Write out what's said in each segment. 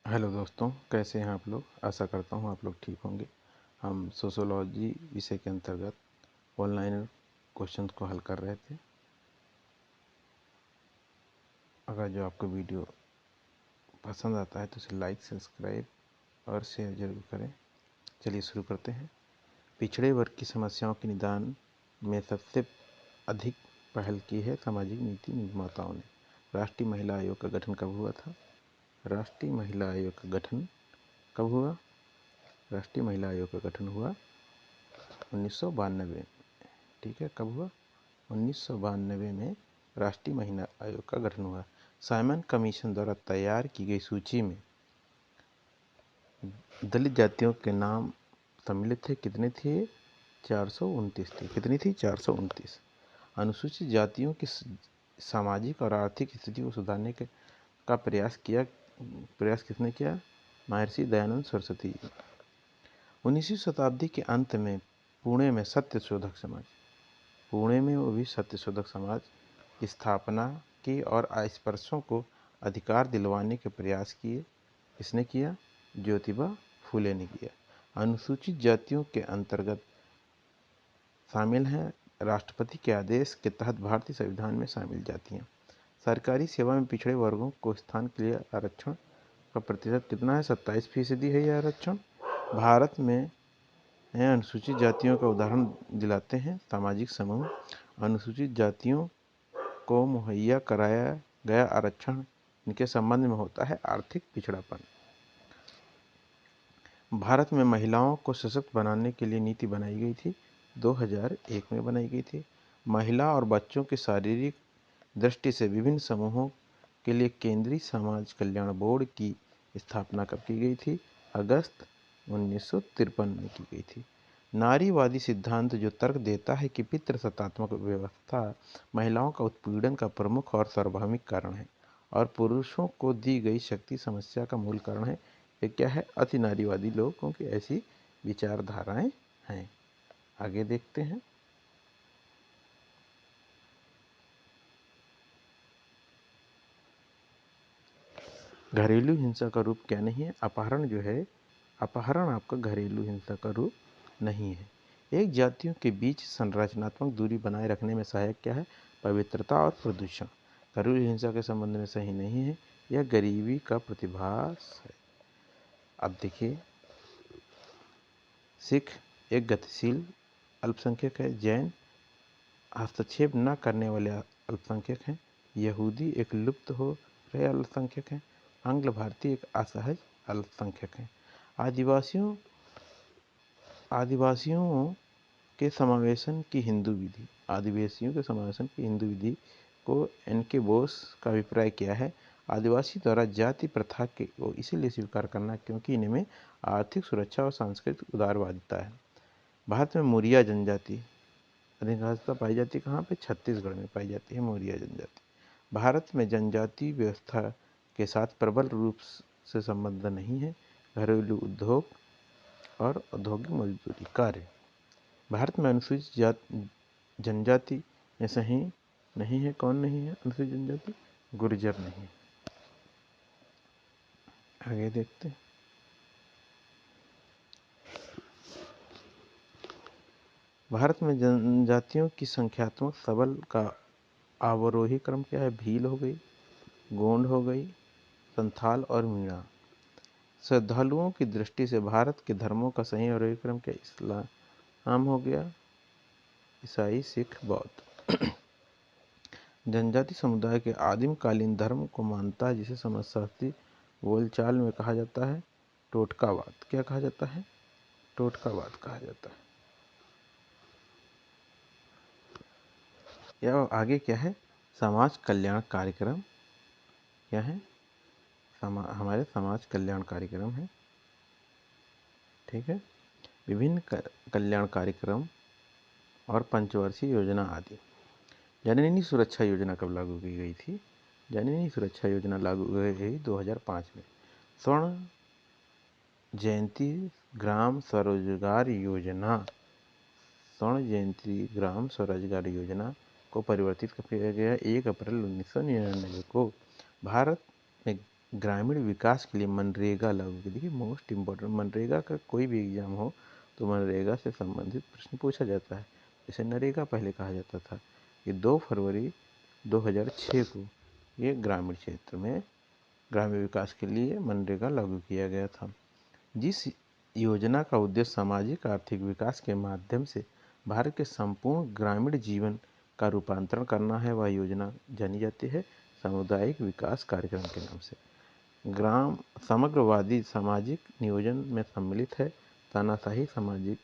Hello दोस्तों, कैसे हैं आप लोग। आशा करता हूँ आप लोग ठीक होंगे। हम सोशियोलॉजी विषय के अंतर्गत ऑनलाइन क्वेश्चंस को हल कर रहे थे। अगर जो आपको वीडियो पसंद आता है तो उसे लाइक, सब्सक्राइब और शेयर जरूर करें। चलिए शुरू करते हैं। पिछड़े वर्ग की समस्याओं के निदान में सबसे अधिक पहल की है सामाजिक नीति निर्माताओं ने। राष्ट्रीय महिला आयोग का गठन कब हुआ था? राष्ट्रीय महिला आयोग का गठन कब हुआ? राष्ट्रीय महिला आयोग का गठन हुआ 1992 में। ठीक है, कब हुआ? 1992 में राष्ट्रीय महिला आयोग का गठन हुआ। साइमन कमीशन द्वारा तैयार की गई सूची में दलित जातियों के नाम सम्मिलित थे। कितने थे? 429 थे। कितनी थी? 429। अनुसूचित जातियों की सामाजिक और आर्थिक स्थिति को सुधारने का प्रयास किसने किया? महर्षि दयानंद सरस्वती। 19वीं शताब्दी के अंत में पुणे में सत्यशोधक समाज, पुणे में वो भी सत्यशोधक समाज की स्थापना की और अस्पृश्यों को अधिकार दिलवाने के प्रयास किए। किसने किया? ज्योतिबा फूले ने किया। अनुसूचित जातियों के अंतर्गत शामिल हैं राष्ट्रपति के आदेश के तहत भारतीय संविधान में शामिल जातियां। सरकारी सेवा में पिछड़े वर्गों को स्थान के लिए आरक्षण का प्रतिशत कितना है? 27% है यह आरक्षण। भारत में अनुसूचित जातियों का उदाहरण दिलाते हैं सामाजिक समूह। अनुसूचित जातियों को मुहैया कराया गया आरक्षण इनके संबंध में होता है आर्थिक पिछड़ापन। भारत में महिलाओं को सशक्त बनाने के लिए नीति बनाई गई थी, 2001 में बनाई गई थी। महिला और बच्चों की शारीरिक दृष्टि से विभिन्न समूहों के लिए केंद्रीय समाज कल्याण बोर्ड की स्थापना कब की गई थी? अगस्त 1953 में की गई थी। नारीवादी सिद्धांत जो तर्क देता है कि पितृसत्तात्मक व्यवस्था महिलाओं का उत्पीड़न का प्रमुख और सार्वभौमिक कारण है और पुरुषों को दी गई शक्ति समस्या का मूल कारण है। ये क्या है? अति नारीवादी लोगों की ऐसी विचारधाराएं हैं। आगे देखते हैं। घरेलू हिंसा का रूप क्या नहीं है? अपहरण जो है, अपहरण आपका घरेलू हिंसा का रूप नहीं है। एक जातियों के बीच संरचनात्मक दूरी बनाए रखने में सहायक क्या है? पवित्रता और प्रदूषण। घरेलू हिंसा के संबंध में सही नहीं है, यह गरीबी का प्रतिभास है। अब देखिए, सिख एक गतिशील अल्पसंख्यक है। जैन हस्तक्षेप न करने वाले अल्पसंख्यक हैं। यहूदी एक लुप्त हो रहे अल्पसंख्यक हैं। आंग्ल भारतीय एक असहज अल्पसंख्यक हैं। आदिवासियों के समावेशन की हिंदू विधि, आदिवासियों के समावेशन की हिंदू विधि को एन.के. बोस का अभिप्राय क्या है? आदिवासी द्वारा जाति प्रथा को इसीलिए स्वीकार करना क्योंकि इनमें आर्थिक सुरक्षा और सांस्कृतिक उदारवादिता है। भारत में मौर्य जनजाति अधिकांशतः पाई जाती है। कहाँ पे? छत्तीसगढ़ में पाई जाती है मौर्य जनजाति। भारत में जनजाति व्यवस्था के साथ प्रबल रूप से संबंध नहीं है। घरेलू उद्योग और औद्योगिक मजदूरी कार्य। भारत में अनुसूचित जनजाति में सही नहीं है। कौन नहीं है अनुसूचित जनजाति? गुर्जर नहीं है। आगे देखते हैं। भारत में जनजातियों की संख्यात्मक सबल का अवरोही क्रम क्या है? भील हो गई, गोंड हो गई, संथाल और मीणा। श्रद्धालुओं की दृष्टि से भारत के धर्मों का सही अवरोही क्रम क्या? इस्लाम हो गया, ईसाई, सिख, बौद्ध। जनजाति समुदाय के आदिम कालीन धर्म को मानता है जिसे समाजशास्त्री बोलचाल में कहा जाता है टोटकावाद। क्या कहा जाता है? टोटकावाद कहा जाता है। या आगे क्या है? समाज कल्याण कार्यक्रम क्या है? हमारे समाज कल्याण कार्यक्रम है। ठीक है, विभिन्न कल्याण कार्यक्रम और पंचवर्षीय योजना आदि। जननी सुरक्षा योजना कब लागू की गई थी? जननी सुरक्षा योजना लागू की गई 2005 में। स्वर्ण जयंती ग्राम स्वरोजगार योजना, स्वर्ण जयंती ग्राम स्वरोजगार योजना को परिवर्तित किया गया 1 अप्रैल 1999 को। भारत में ग्रामीण विकास के लिए मनरेगा लागू की। देखिए मोस्ट इम्पोर्टेंट, मनरेगा का कोई भी एग्जाम हो तो मनरेगा से संबंधित प्रश्न पूछा जाता है। जैसे नरेगा पहले कहा जाता था। ये 2 फरवरी 2006 को ये ग्रामीण क्षेत्र में ग्रामीण विकास के लिए मनरेगा लागू किया गया था। जिस योजना का उद्देश्य सामाजिक आर्थिक विकास के माध्यम से भारत के संपूर्ण ग्रामीण जीवन का रूपांतरण करना है, वह योजना जानी जाती है सामुदायिक विकास कार्यक्रम के नाम से। ग्राम समग्रवादी सामाजिक नियोजन में सम्मिलित है, तानाशाही सामाजिक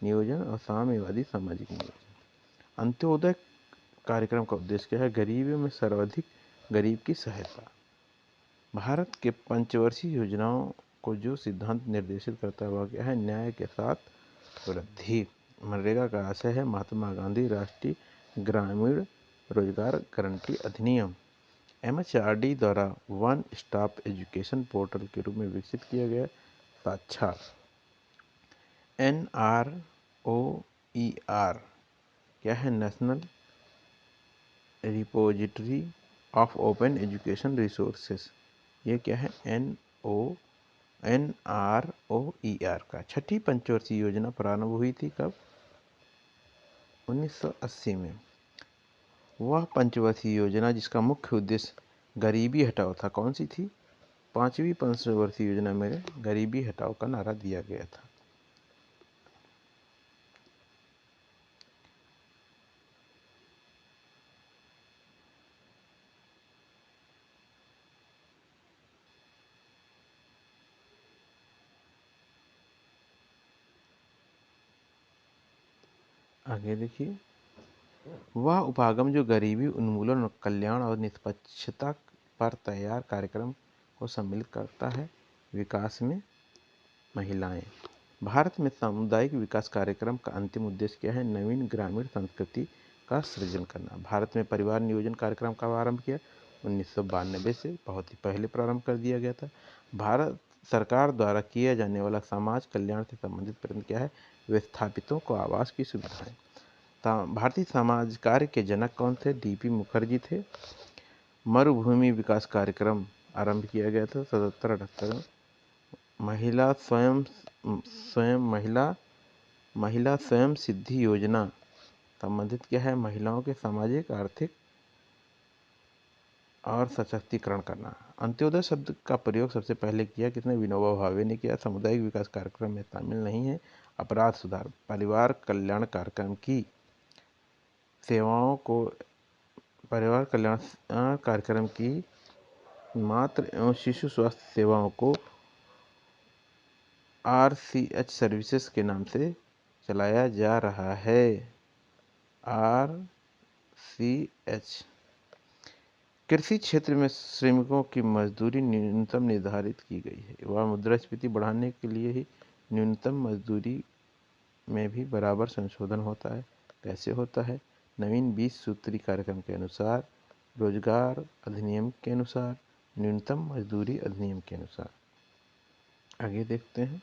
नियोजन और साम्यवादी सामाजिक नियोजन। अंत्योदय कार्यक्रम का उद्देश्य क्या है? गरीबी में सर्वाधिक गरीब की सहायता। भारत के पंचवर्षीय योजनाओं को जो सिद्धांत निर्देशित करता है वह क्या है? न्याय के साथ वृद्धि। मनरेगा का आशय है महात्मा गांधी राष्ट्रीय ग्रामीण रोजगार गारंटी अधिनियम MHRD द्वारा वन स्टॉप एजुकेशन पोर्टल के रूप में विकसित किया गया। साक्षात NROER क्या है? National repository of open education resources. ये क्या है? NROER का। छठी पंचवर्षीय योजना प्रारंभ हुई थी कब? 1980 में। वह पंचवर्षीय योजना जिसका मुख्य उद्देश्य गरीबी हटाओ था, कौन सी थी? 5वीं पंचवर्षीय योजना में गरीबी हटाओ का नारा दिया गया था। आगे देखिए, वह उपागम जो गरीबी उन्मूलन और कल्याण और निष्पक्षता पर तैयार कार्यक्रम को सम्मिलित करता है। विकास में महिलाएं। भारत में सामुदायिक विकास कार्यक्रम का अंतिम उद्देश्य क्या है? नवीन ग्रामीण संस्कृति का सृजन करना। भारत में परिवार नियोजन कार्यक्रम का आरंभ किया 1992 से, बहुत ही पहले प्रारंभ कर दिया गया था। भारत सरकार द्वारा किया जाने वाला समाज कल्याण से संबंधित प्रयत्न क्या है? विस्थापितों को आवास की सुविधाएं। भारतीय समाज कार्य के जनक कौन थे? DP मुखर्जी थे। मरुभूमि विकास कार्यक्रम आरंभ किया गया था 77-78 में। महिला स्वयं सिद्धि योजना संबंधित क्या है? महिलाओं के सामाजिक आर्थिक और सशक्तिकरण करना। अंत्योदय शब्द का प्रयोग सबसे पहले किया किसने? विनोबा भावे ने किया। सामुदायिक विकास कार्यक्रम में शामिल नहीं है अपराध सुधार, परिवार कल्याण कार्यक्रम की सेवाओं को, परिवार कल्याण कार्यक्रम की मातृ एवं शिशु स्वास्थ्य सेवाओं को RCH सर्विसेज के नाम से चलाया जा रहा है। RCH। कृषि क्षेत्र में श्रमिकों की मजदूरी न्यूनतम निर्धारित की गई है। वह मुद्रास्फीति बढ़ाने के लिए ही न्यूनतम मजदूरी में भी बराबर संशोधन होता है। कैसे होता है? नवीन 20 सूत्री कार्यक्रम के अनुसार, रोजगार अधिनियम के अनुसार, न्यूनतम मजदूरी अधिनियम के अनुसार। आगे देखते हैं।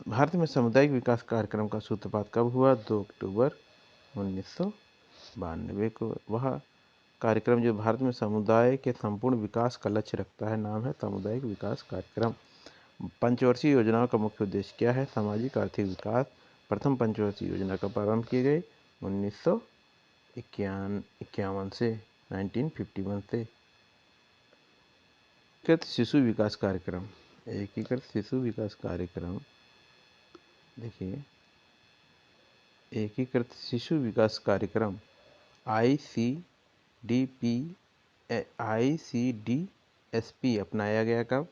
भारत में सामुदायिक विकास कार्यक्रम का सूत्रपात कब हुआ? 2 अक्टूबर 1992 को। वह कार्यक्रम जो भारत में समुदाय के संपूर्ण विकास का लक्ष्य रखता है, नाम है सामुदायिक विकास कार्यक्रम। पंचवर्षीय योजनाओं का मुख्य उद्देश्य क्या है? सामाजिक आर्थिक विकास। प्रथम पंचवर्षीय योजना का प्रारंभ की गई 1951 से, 1951 से। एकीकृत शिशु विकास कार्यक्रम। एकीकृत शिशु विकास कार्यक्रम, देखिए एकीकृत शिशु विकास कार्यक्रम ICDSP अपनाया गया कब?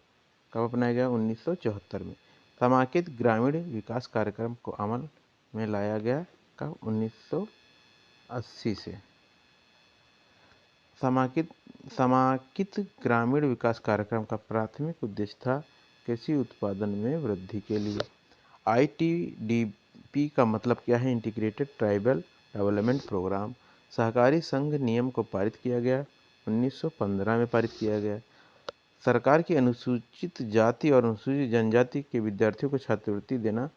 अपनाया गया 1974 में। समाकित ग्रामीण विकास कार्यक्रम को अमल में लाया गया कब? 1980 से। समाकित ग्रामीण विकास कार्यक्रम का प्राथमिक उद्देश्य था कृषि उत्पादन में वृद्धि के लिए। ITDP का मतलब क्या है? Integrated tribal development programme. सहकारी संघ नियम को पारित किया गया 1915 में पारित किया गया। सरकार की अनुसूचित जाति और अनुसूचित जनजाति के विद्यार्थियों को छात्रवृत्ति देना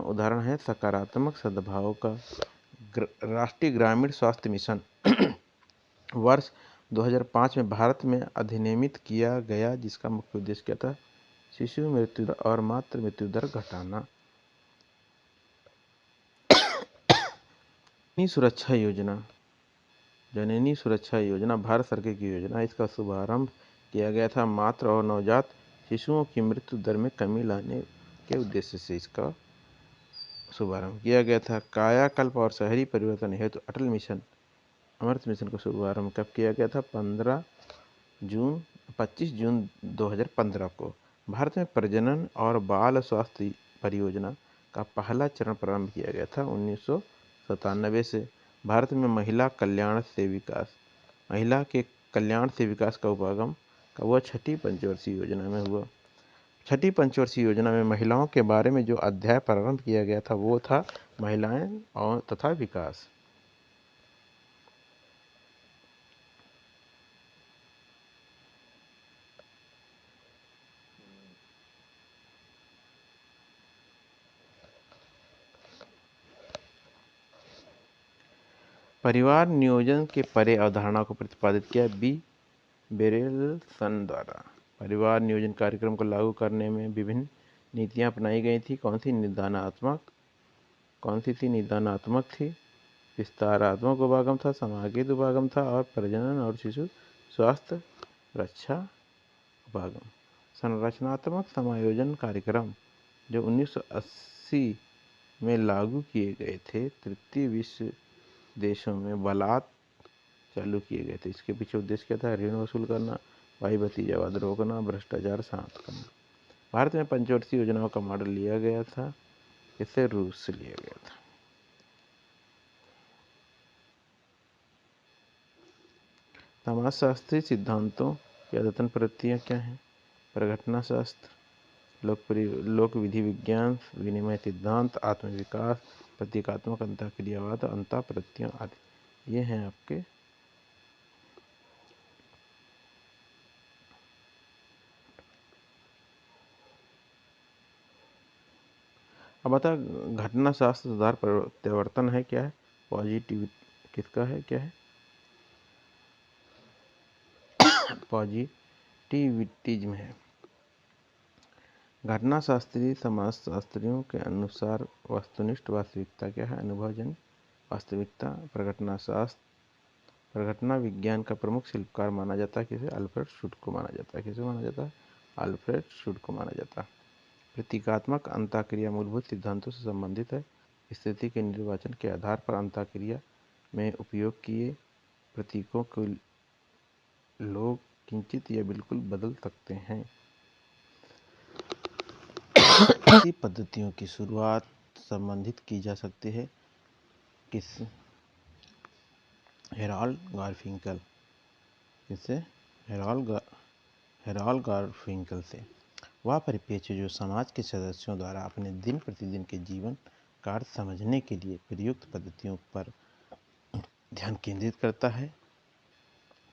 उदाहरण है सकारात्मक सद्भाव का। राष्ट्रीय ग्रामीण स्वास्थ्य मिशन वर्ष 2005 में भारत में अधिनियमित किया गया, जिसका मुख्य उद्देश्य क्या था? शिशु मृत्यु दर और मातृ मृत्यु दर घटाना। जननी सुरक्षा योजना, जननी सुरक्षा योजना भारत सरकार की योजना है। इसका शुभारंभ किया गया था मातृ और नवजात शिशुओं की मृत्यु दर में कमी लाने के उद्देश्य से इसका शुभारंभ किया गया था। कायाकल्प और शहरी परिवर्तन हेतु अटल मिशन अमृत मिशन का शुभारंभ कब किया गया था? 25 जून 2015 को। भारत में प्रजनन और बाल स्वास्थ्य परियोजना का पहला चरण प्रारंभ किया गया था 1997 से। भारत में महिला कल्याण से विकास, महिला के कल्याण से विकास का उपगम का वह छठी पंचवर्षीय योजना में हुआ। छठी पंचवर्षीय योजना में महिलाओं के बारे में जो अध्याय प्रारंभ किया गया था वो था महिलाएं और तथा विकास। परिवार नियोजन के परे अवधारणा को प्रतिपादित किया बी बेरेलसन द्वारा। परिवार नियोजन कार्यक्रम को लागू करने में विभिन्न नीतियां अपनाई गई थी। कौन सी थी? निदानात्मक थी, विस्तारात्मक उपागम था, समागित उपागम था और प्रजनन और शिशु स्वास्थ्य रक्षा उपागम। संरचनात्मक समायोजन कार्यक्रम जो 1980 में लागू किए गए थे, तृतीय विश्व देशों में बलात् चालू किए गए थे। इसके पीछे उद्देश्य क्या था? ऋण वसूल करना, भाई भतीजावाद रोकना, भ्रष्टाचार शांत करना। भारत में पंचवर्षीय योजनाओं का मॉडल लिया गया था, इसे रूस से लिया गया था। समाजशास्त्री सिद्धांतों की अद्यतन प्रवृत्तियाँ क्या हैं? प्रघटना शास्त्र, लोक विधि विज्ञान, विनिमय सिद्धांत, आत्मविकास, प्रतीकात्मक अंतःक्रियावाद, अंतःप्रवृत्तियाँ आदि। ये हैं आपके। अब बता, घटना शास्त्र सुधार प्रवर्तन है क्या है? पॉजिटिव किसका है? क्या है? पॉजिटिविज्म है। घटना शास्त्री समाजशास्त्रियों के अनुसार वस्तुनिष्ठ वास्तविकता क्या है? अनुभवजन्य वास्तविकता। प्रघटना विज्ञान का प्रमुख शिल्पकार माना जाता है किसे? अल्फ्रेड शुड को माना जाता है। किसे माना जाता है? अल्फ्रेड शुड को माना जाता है। प्रतीकात्मक अंतःक्रिया मूलभूत सिद्धांतों से संबंधित है। स्थिति के निर्वाचन के आधार पर अंतःक्रिया में उपयोग किए प्रतीकों को लोग किंचित या बिल्कुल बदल सकते हैं। ऐसी पद्धतियों की शुरुआत संबंधित की जा सकती है किस? हेराल्ड गारफिंकल। किससे? हेराल्ड गारफिंकल से। वह परिप्रेक्ष्य जो समाज के सदस्यों द्वारा अपने दिन प्रतिदिन के जीवन कार्य समझने के लिए प्रयुक्त पद्धतियों पर ध्यान केंद्रित करता है।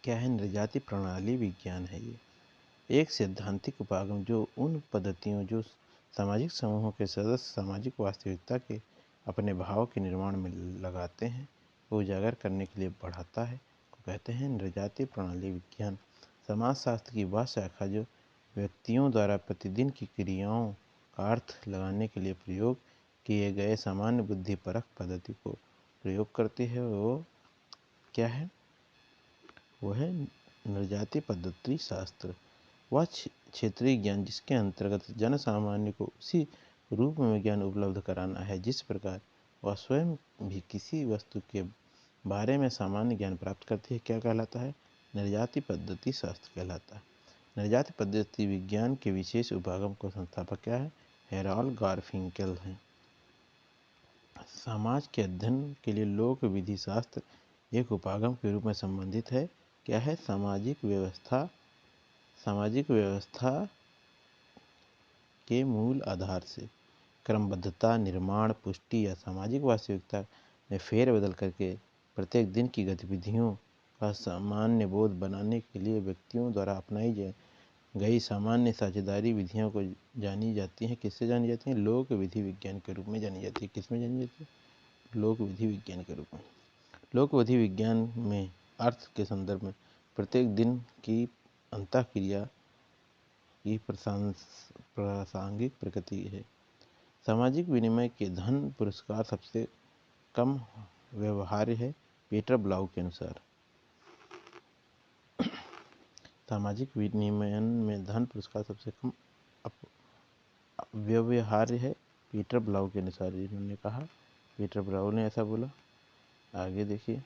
क्या है? नृजाति प्रणाली विज्ञान है ये। एक सैद्धांतिक उपागम जो उन पद्धतियों जो सामाजिक समूहों के सदस्य सामाजिक वास्तविकता के अपने भाव के निर्माण में लगाते हैं को उजागर करने के लिए बढ़ाता है, को कहते हैं नृजाति प्रणाली विज्ञान। समाजशास्त्र की वह शाखा जो व्यक्तियों द्वारा प्रतिदिन की क्रियाओं का अर्थ लगाने के लिए प्रयोग किए गए सामान्य बुद्धिपरक पद्धति को प्रयोग करती है, वो क्या है? वो है नृजाति पद्धति शास्त्र। वह क्षेत्रीय ज्ञान जिसके अंतर्गत जन सामान्य को उसी रूप में ज्ञान उपलब्ध कराना है जिस प्रकार वह स्वयं भी किसी वस्तु के बारे में सामान्य ज्ञान प्राप्त करती है, क्या कहलाता है? नृजाति पद्धति शास्त्र कहलाता है। नृजाति पद्धति विज्ञान के विशेष उपागम को संस्थापक क्या है? हेराल्ड गारफिंकल है। समाज के अध्ययन के लिए लोक विधि शास्त्र एक उपागम के रूप में संबंधित है। क्या है? सामाजिक व्यवस्था के मूल आधार से क्रमबद्धता, निर्माण, पुष्टि या सामाजिक वास्तविकता में फेरबदल करके प्रत्येक दिन की गतिविधियों का सामान्य बोध बनाने के लिए व्यक्तियों द्वारा अपनाई गई सामान्य साझेदारी विधियों को जानी जाती हैं। किससे जानी जाती हैं? लोक विधि विज्ञान के रूप में जानी जाती है। किस में जानी जाती है? लोक विधि विज्ञान के रूप में। लोक विधि विज्ञान में अर्थ के संदर्भ में प्रत्येक दिन की अंतःक्रिया की प्रासंगिक प्रकृति है। सामाजिक विनिमय के धन पुरस्कार सबसे कम व्यवहार्य है, पीटर ब्लाउ के अनुसार। सामाजिक विनिमयन में धन पुरस्कार सबसे कम व्यवहार्य है, पीटर ब्लाउ के अनुसार इन्होंने कहा। पीटर ब्लाउ ने ऐसा बोला। आगे देखिए,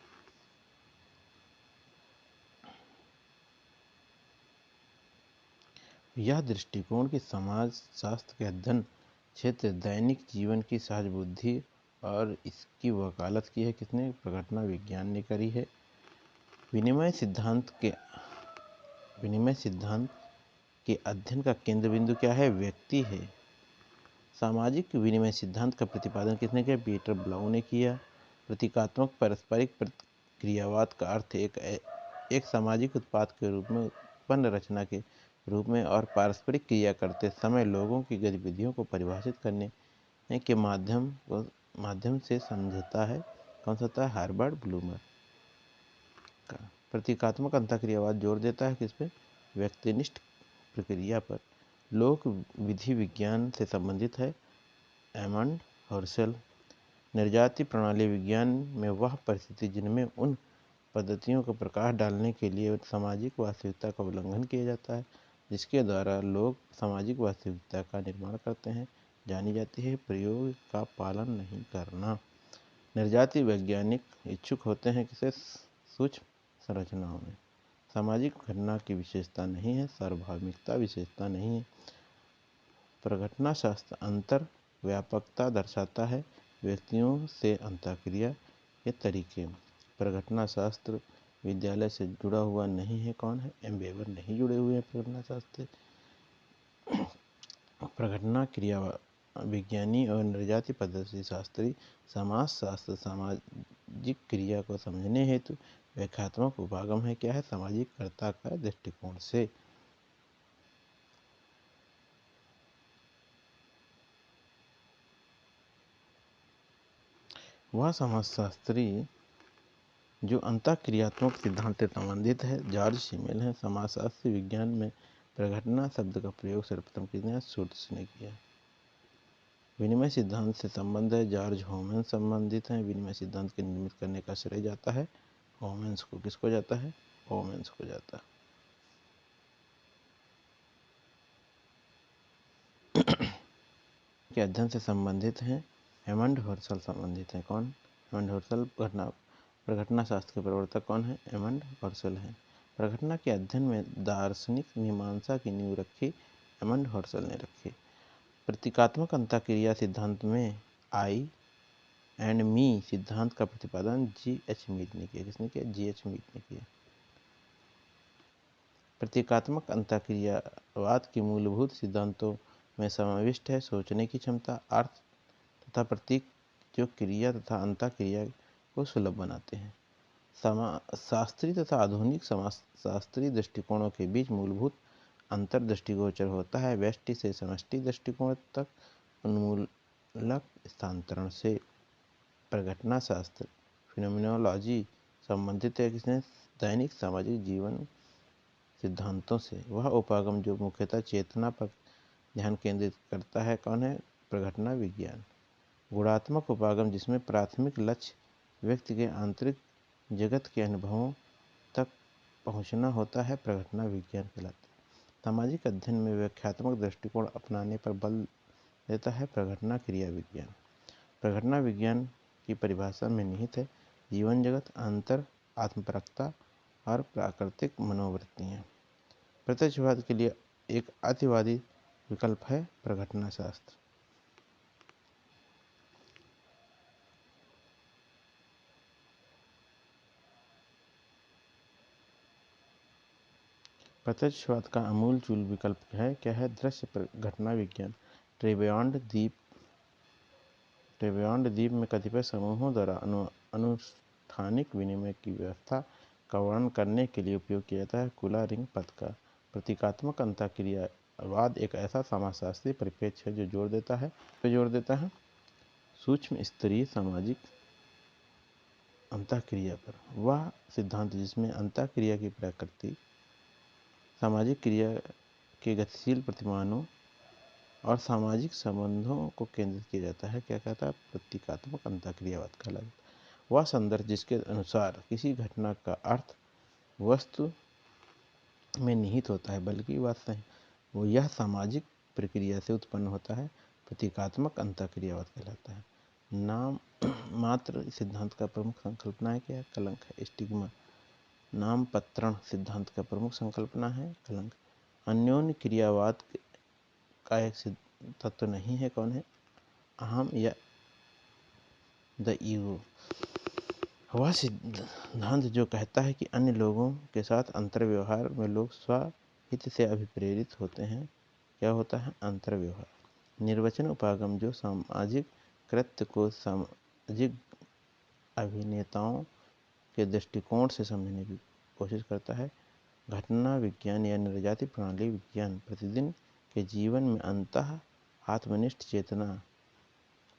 यह दृष्टिकोण कि समाज शास्त्र के अध्ययन क्षेत्र दैनिक जीवन की सहज बुद्धि और इसकी वकालत की है किसने? प्रघटना विज्ञान ने करी है। विनिमय सिद्धांत के अध्ययन का केंद्र बिंदु क्या है? व्यक्ति है। सामाजिक विनिमय सिद्धांत का प्रतिपादन किसने किया? पीटर ब्लाउ ने किया। प्रतीकात्मक पारस्परिक क्रियावाद का अर्थ एक सामाजिक उत्पाद के रूप में उत्पन्न रचना के रूप में और पारस्परिक क्रिया करते समय लोगों की गतिविधियों को परिभाषित करने के माध्यम से समझता है। कौन सा था? हार्बर्ट ब्लूमर का। प्रतीकात्मक अंतःक्रियावाद जोर देता है किस पे? व्यक्तिनिष्ठ प्रक्रिया पर। लोक विधि विज्ञान से संबंधित है, एमंड हर्शल। निर्जाति प्रणाली विज्ञान में वह परिस्थिति जिनमें उन पद्धतियों को प्रकाश डालने के लिए सामाजिक वास्तविकता का उल्लंघन किया जाता है जिसके द्वारा लोग सामाजिक वास्तविकता का निर्माण करते हैं, जानी जाती है प्रयोग का पालन नहीं करना। निर्जाति वैज्ञानिक इच्छुक होते हैं किसे? सूक्ष्म संरचनाओं में। सामाजिक घटना की विशेषता नहीं है, सार्वभौमिकता विशेषता नहीं है। प्रघटना शास्त्र अंतर व्यापकता दर्शाता है, व्यक्तियों से अंतःक्रिया के तरीके। प्रघटना शास्त्र विद्यालय से जुड़ा हुआ नहीं है। कौन है? एम वेबर नहीं जुड़े हुए हैं प्रघटना शास्त्र। प्रघटना क्रिया विज्ञानी और निर्जाति पद्धति शास्त्री समाज शास्त्र सामाजिक क्रिया को समझने हेतु व्याख्यात्मक उपागम है। क्या है? सामाजिक कर्ता का दृष्टिकोण से। वह समाजशास्त्री जो अंतःक्रियात्मक सिद्धांत से संबंधित है, जॉर्ज सिमेल है। समाजशास्त्र विज्ञान में प्रघटना शब्द का प्रयोग सर्वप्रथम किसने? शुट्ज ने किया। विनिमय सिद्धांत से संबंध है, जॉर्ज होमेंस संबंधित हैं। विनिमय सिद्धांत के निर्मित करने का श्रेय जाता है होमेंस को। किसको जाता है? होमेंस को जाता है। के अध्ययन से संबंधित हैं, एमंड हर्शल संबंधित हैं। कौन? Aemond Herschelle. प्रघटना शास्त्र के प्रवर्तक कौन है? एमंड हर्शल हैं। प्रघटना के अध्ययन में दार्शनिक मीमांसा की नींव रखी एमंड हर्शल ने रखी। प्रतीकात्मक अंतःक्रिया सिद्धांत में आई एंड मी सिद्धांत का प्रतिपादन जी.एच. मीड ने किया। किसने किया? जी.एच. मीड ने किया। प्रतीकात्मक अंतःक्रियावाद की मूलभूत सिद्धांतों में समाविष्ट है सोचने की क्षमता, अर्थ तथा प्रतीक जो क्रिया तथा अंतःक्रिया को सुलभ बनाते हैं। शास्त्रीय तथा आधुनिक समाजशास्त्रीय दृष्टिकोणों के बीच मूलभूत अंतर दृष्टिगोचर होता है व्यष्टि से समष्टि दृष्टिकोण तक उन्मूलक स्थानांतरण से। प्रघटना शास्त्र फिनोमिनोलॉजी संबंधित है किसने? दैनिक सामाजिक जीवन सिद्धांतों से। वह उपागम जो मुख्यतः चेतना पर ध्यान केंद्रित करता है। कौन है? प्रघटना विज्ञान। गुणात्मक उपागम जिसमें प्राथमिक लक्ष्य व्यक्ति के आंतरिक जगत के अनुभवों तक पहुंचना होता है, प्रघटना विज्ञान कहलाता है। सामाजिक अध्ययन में व्याख्यात्मक दृष्टिकोण अपनाने पर बल देता है, प्रघटना क्रिया विज्ञान। प्रघटना विज्ञान की परिभाषा में निहित है जीवन जगत, अंतर, आत्मपरकता और प्राकृतिक मनोवृत्तियाँ। प्रत्यक्षवाद के लिए एक अतिवादी विकल्प है प्रघटना शास्त्र। प्रत्यक्षवाद का आमूल चूल विकल्प है। क्या है? दृश्य घटना विज्ञान। ट्रेबियॉन्ड द्वीप में कतिपय समूहों द्वारा अनुष्ठानिक विनिमय की व्यवस्था का वर्णन करने के लिए उपयोग किया जाता है कुला रिंग पद का। प्रतीकात्मक अंतःक्रियावाद एक ऐसा समाजशास्त्रीय परिप्रेक्ष्य है जो जोर देता है सूक्ष्म स्तरीय सामाजिक अंतःक्रिया पर। वह सिद्धांत जिसमें अंतःक्रिया की प्रकृति सामाजिक क्रिया के गतिशील प्रतिमानों और सामाजिक संबंधों को केंद्रित किया जाता है, क्या कहता है, प्रतीकात्मक अंतःक्रियावाद कहलाता है। वह संदर्भ जिसके अनुसार किसी घटना का अर्थ वस्तु में निहित होता है, बल्कि वो यह सामाजिक प्रक्रिया से उत्पन्न होता है, प्रतीकात्मक अंतःक्रियावाद कहलाता है। नाम मात्र सिद्धांत का प्रमुख संकल्पना है क्या? कलंक है, स्टिग्मा। नामपत्रण सिद्धांत का प्रमुख संकल्पना है कलंक। अन्योन्य क्रियावाद का एक तत्व नहीं है, कौन है? अहम या द ईगो। वह सिद्धांत जो कहता है कि अन्य लोगों के साथ अंतर्व्यवहार में लोग स्वहित से अभिप्रेरित होते हैं, क्या होता है? अंतर्व्यवहार। निर्वचन उपागम जो सामाजिक कृत्य को सामाजिक अभिनेताओं के दृष्टिकोण से समझने की कोशिश करता है। घटना विज्ञान या निर्जाति प्रणाली विज्ञान प्रतिदिन के जीवन में अंतः आत्मनिष्ठ चेतना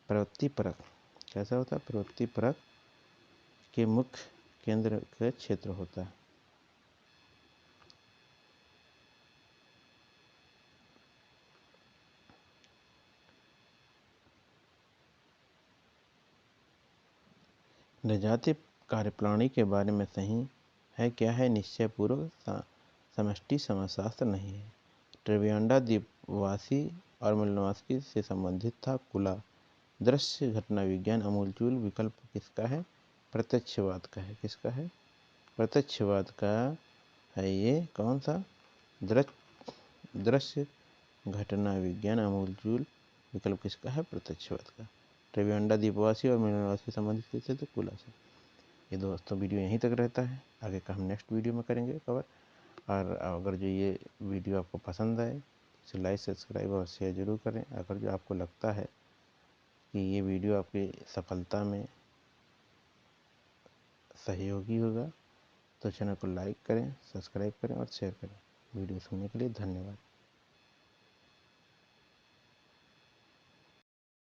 प्रवृत्तिपरक, कैसा होता है? प्रवृत्तिपरक के मुख्य केंद्र का क्षेत्र होता है। निर्जाति कार्यप्रणाली के बारे में सही है क्या है? निश्चयपूर्वक समष्टि समाजशास्त्र नहीं है। ट्रेवियांडा द्वीपवासी और मिल्नोव्स्की से संबंधित था। कुला दृश्य घटना विज्ञान अमूलचूल विकल्प किसका है? प्रत्यक्षवाद का है। किसका है? प्रत्यक्षवाद का है ये। कौन सा? दृश्य घटना विज्ञान अमूलचूल विकल्प किसका है? प्रत्यक्षवाद का। ट्रेवियांडा द्वीपवासी और मिल्नोव्स्की संबंधित किससे? तो कुला से। ये दोस्तों वीडियो यहीं तक रहता है, आगे का हम नेक्स्ट वीडियो में करेंगे कवर। और अगर जो ये वीडियो आपको पसंद आए तो लाइक सब्सक्राइब और शेयर ज़रूर करें। अगर जो आपको लगता है कि ये वीडियो आपकी सफलता में सहयोगी होगा तो चैनल को लाइक करें, सब्सक्राइब करें और शेयर करें। वीडियो सुनने के लिए धन्यवाद।